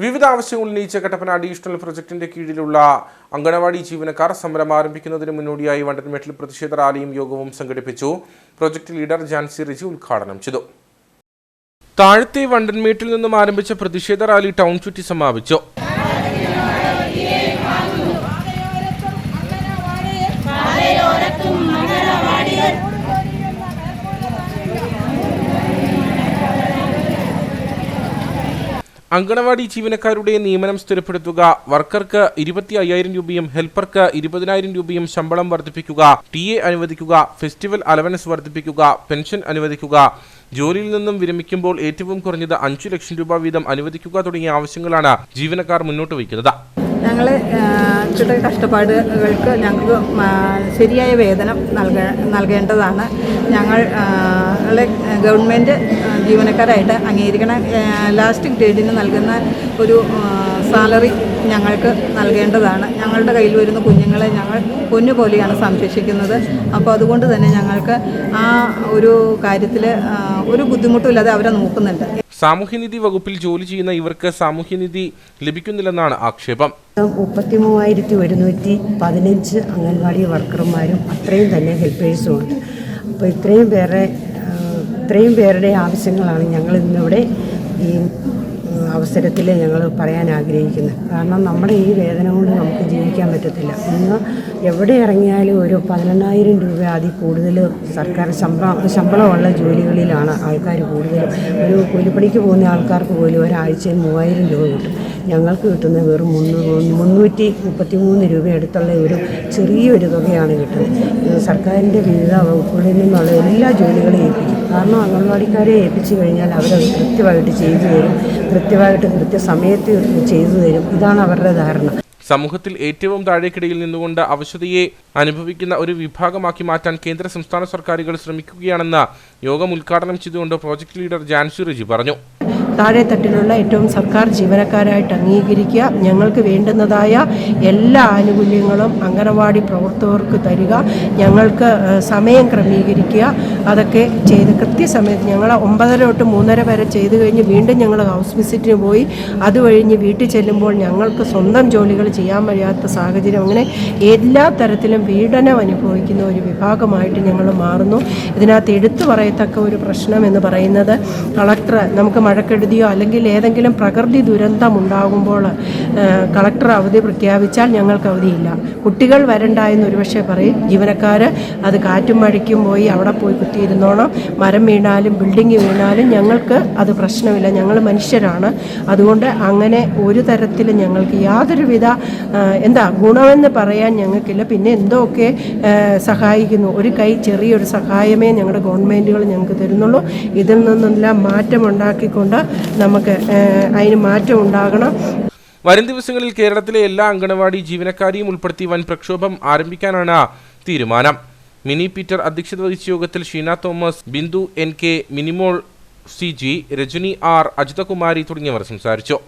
വിവിധ ആവശ്യങ്ങൾ ഉന്നയിച്ച കട്ടപ്പന അഡീഷണൽ പ്രൊജക്ടിന്റെ കീഴിലുള്ള അംഗനവാടി ജീവനക്കാർ സമരം ആരംഭിക്കുന്നതിന് മുന്നോടിയായി വണ്ടൻമേട്ടിൽ പ്രതിഷേധ റാലിയും യോഗവും സംഘടിപ്പിച്ചു. പ്രൊജക്ട് ലീഡർ ജാൻസി റിജി ഉദ്ഘാടനം ചെയ്തു. താഴത്തെ വണ്ടൻമേട്ടിൽ നിന്നും ആരംഭിച്ച പ്രതിഷേധ റാലി ടൗൺ ചുറ്റി സമാപിച്ചു. അംഗനവാടി ജീവനക്കാരുടെ നിയമനം സ്ഥിരപ്പെടുത്തുക, വർക്കർക്ക് 25,000 രൂപയും ഹെൽപ്പർക്ക് 20,000 രൂപയും ശമ്പളം വർദ്ധിപ്പിക്കുക, TA അനുവദിക്കുക, ഫെസ്റ്റിവൽ അലവൻസ് വർദ്ധിപ്പിക്കുക, പെൻഷൻ അനുവദിക്കുക, ജോലിയിൽ നിന്നും വിരമിക്കുമ്പോൾ ഏറ്റവും കുറഞ്ഞത് 5 ലക്ഷം രൂപ വീതം അനുവദിക്കുക തുടങ്ങിയ ആവശ്യങ്ങളാണ് ജീവനക്കാർ മുന്നോട്ട് വയ്ക്കുന്നത്. ഞങ്ങൾ ഇച്ചിരി കഷ്ടപ്പാടുകൾക്ക് ഞങ്ങൾക്ക് ശരിയായ വേതനം നൽകേണ്ടതാണ്. ഞങ്ങളെ ഗവൺമെൻറ് ജീവനക്കാരായിട്ട് അംഗീകരിക്കണ ലാസ്റ്റ് ഗ്രേഡിന് നൽകുന്ന ഒരു സാലറി ഞങ്ങൾക്ക് നൽകേണ്ടതാണ്. ഞങ്ങളുടെ കയ്യിൽ വരുന്ന കുഞ്ഞുങ്ങളെ ഞങ്ങൾ പൊന്നുപോലെയാണ് സംരക്ഷിക്കുന്നത്. അപ്പോൾ അതുകൊണ്ട് തന്നെ ഞങ്ങൾക്ക് ആ ഒരു കാര്യത്തിൽ ഒരു ബുദ്ധിമുട്ടുമില്ലാതെ അവരെ നോക്കുന്നുണ്ട്. സാമൂഹ്യനീതി വകുപ്പിൽ ജോലി ചെയ്യുന്ന ഇവർക്ക് സാമൂഹ്യനീതി ലഭിക്കുന്നില്ലെന്നാണ് ആക്ഷേപം. 33,115 അംഗൻവാടി വർക്കർമാരും അത്രയും തന്നെ ഹെൽപ്പേഴ്സും ഉണ്ട്. അപ്പോൾ ഇത്രയും പേരുടെ ആവശ്യങ്ങളാണ് ഞങ്ങൾ ഇന്നിവിടെ ഈ അവസരത്തിൽ ഞങ്ങൾ പറയാൻ ആഗ്രഹിക്കുന്നത്. കാരണം നമ്മുടെ ഈ വേതനം കൊണ്ട് നമുക്ക് ജീവിക്കാൻ പറ്റത്തില്ല. ഇന്ന് എവിടെ ഇറങ്ങിയാലും ഒരു 18,000 രൂപ അതിൽ കൂടുതൽ സർക്കാർ ശമ്പളമുള്ള ജോലികളിലാണ് ആൾക്കാർ കൂടുതലും. ഒരു കൂലിപ്പണിക്ക് പോകുന്ന ആൾക്കാർക്ക് പോലും ഒരാഴ്ചയിൽ 3,000 രൂപ കിട്ടും. ഞങ്ങൾക്ക് കിട്ടുന്നത് വെറും 333 രൂപ അടുത്തുള്ള ഒരു ചെറിയൊരു തുകയാണ് കിട്ടുന്നത്. സർക്കാരിൻ്റെ വിവിധ വകുപ്പുകളിൽ നിന്നുള്ള എല്ലാ ജോലികളും ഏൽപ്പിക്കും. കാരണം അംഗൻവാടിക്കാരെ ഏൽപ്പിച്ചു കഴിഞ്ഞാൽ അവരത് കൃത്യമായിട്ട് ചെയ്തു തരും, കൃത്യമായിട്ട് കൃത്യസമയത്ത് ചെയ്തു തരും. ഇതാണ് അവരുടെ ധാരണ. സമൂഹത്തിൽ ഏറ്റവും താഴേക്കിടയിൽ നിന്നുകൊണ്ട് അവശതയെ അനുഭവിക്കുന്ന ഒരു വിഭാഗമാക്കി മാറ്റാൻ കേന്ദ്ര സംസ്ഥാന സർക്കാരുകൾ ശ്രമിക്കുകയാണെന്ന് യോഗം ഉദ്ഘാടനം ചെയ്തുകൊണ്ട് പ്രോജക്ട് ലീഡർ ജാൻസി റിജി പറഞ്ഞു. താഴെത്തട്ടിലുള്ള ഏറ്റവും സർക്കാർ ജീവനക്കാരായിട്ട് അംഗീകരിക്കുക, ഞങ്ങൾക്ക് വേണ്ടുന്നതായ എല്ലാ ആനുകൂല്യങ്ങളും അംഗനവാടി പ്രവർത്തകർക്ക് തരിക, ഞങ്ങൾക്ക് സമയം ക്രമീകരിക്കുക, അതൊക്കെ ചെയ്ത് കൃത്യസമയത്ത് ഞങ്ങൾ 9:30 തൊട്ട് 3:30 വരെ ചെയ്ത് കഴിഞ്ഞ് വീണ്ടും ഞങ്ങൾ ഹൗസ് വിസിറ്റിന് പോയി അത് കഴിഞ്ഞ് വീട്ടിൽ ചെല്ലുമ്പോൾ ഞങ്ങൾക്ക് സ്വന്തം ജോലികൾ ചെയ്യാൻ വയ്യാത്ത സാഹചര്യം, അങ്ങനെ എല്ലാ തരത്തിലും പീഡനം അനുഭവിക്കുന്ന ഒരു വിഭാഗമായിട്ട് ഞങ്ങൾ മാറുന്നു. ഇതിനകത്ത് എടുത്തു പറയത്തക്ക ഒരു പ്രശ്നം എന്ന് പറയുന്നത് കളക്ടർ നമുക്ക് മഴക്കെടുതിയോ അല്ലെങ്കിൽ ഏതെങ്കിലും പ്രകൃതി ദുരന്തം ഉണ്ടാകുമ്പോൾ കളക്ടർ അവധി പ്രഖ്യാപിച്ചാൽ ഞങ്ങൾക്ക് അവധിയില്ല. കുട്ടികൾ വരണ്ട എന്ന് ഒരുപക്ഷെ പറയും. ജീവനക്കാർ അത് കാറ്റും മഴയ്ക്കും പോയി അവിടെ പോയി കുത്തിയിരുന്നോണം. മരം വീണാലും ബിൽഡിംഗ് വീണാലും ഞങ്ങൾക്ക് അത് പ്രശ്നമില്ല, ഞങ്ങൾ മനുഷ്യരാണ്. അതുകൊണ്ട് അങ്ങനെ ഒരു തരത്തിലും ഞങ്ങൾക്ക് യാതൊരുവിധ ഗുണമെന്ന് പറയാൻ ഞങ്ങൾക്കില്ല. പിന്നെ എന്തൊക്കെ സഹായിക്കുന്നു, ഒരു കൈ ചെറിയൊരു സഹായമേ ഞങ്ങളുടെ ഗവൺമെൻറ്റുകൾ ഞങ്ങൾക്ക് തരുന്നുള്ളൂ. ഇതിൽ നിന്നെല്ലാം മാറ്റമുണ്ടാക്കിക്കൊണ്ട് നമുക്ക് അതിന് മാറ്റം ഉണ്ടാകണം. വരും ദിവസങ്ങളിൽ കേരളത്തിലെ എല്ലാ അംഗനവാടി ജീവനക്കാരെയും ഉൾപ്പെടുത്തി വൻ പ്രക്ഷോഭം ആരംഭിക്കാനാണ് തീരുമാനം. മിനി പീറ്റർ അധ്യക്ഷത വഹിച്ച യോഗത്തിൽ Sheena Thomas, Bindu NK, Minimol CG, Rajani R, Ajithakumari തുടങ്ങിയവർ സംസാരിച്ചു.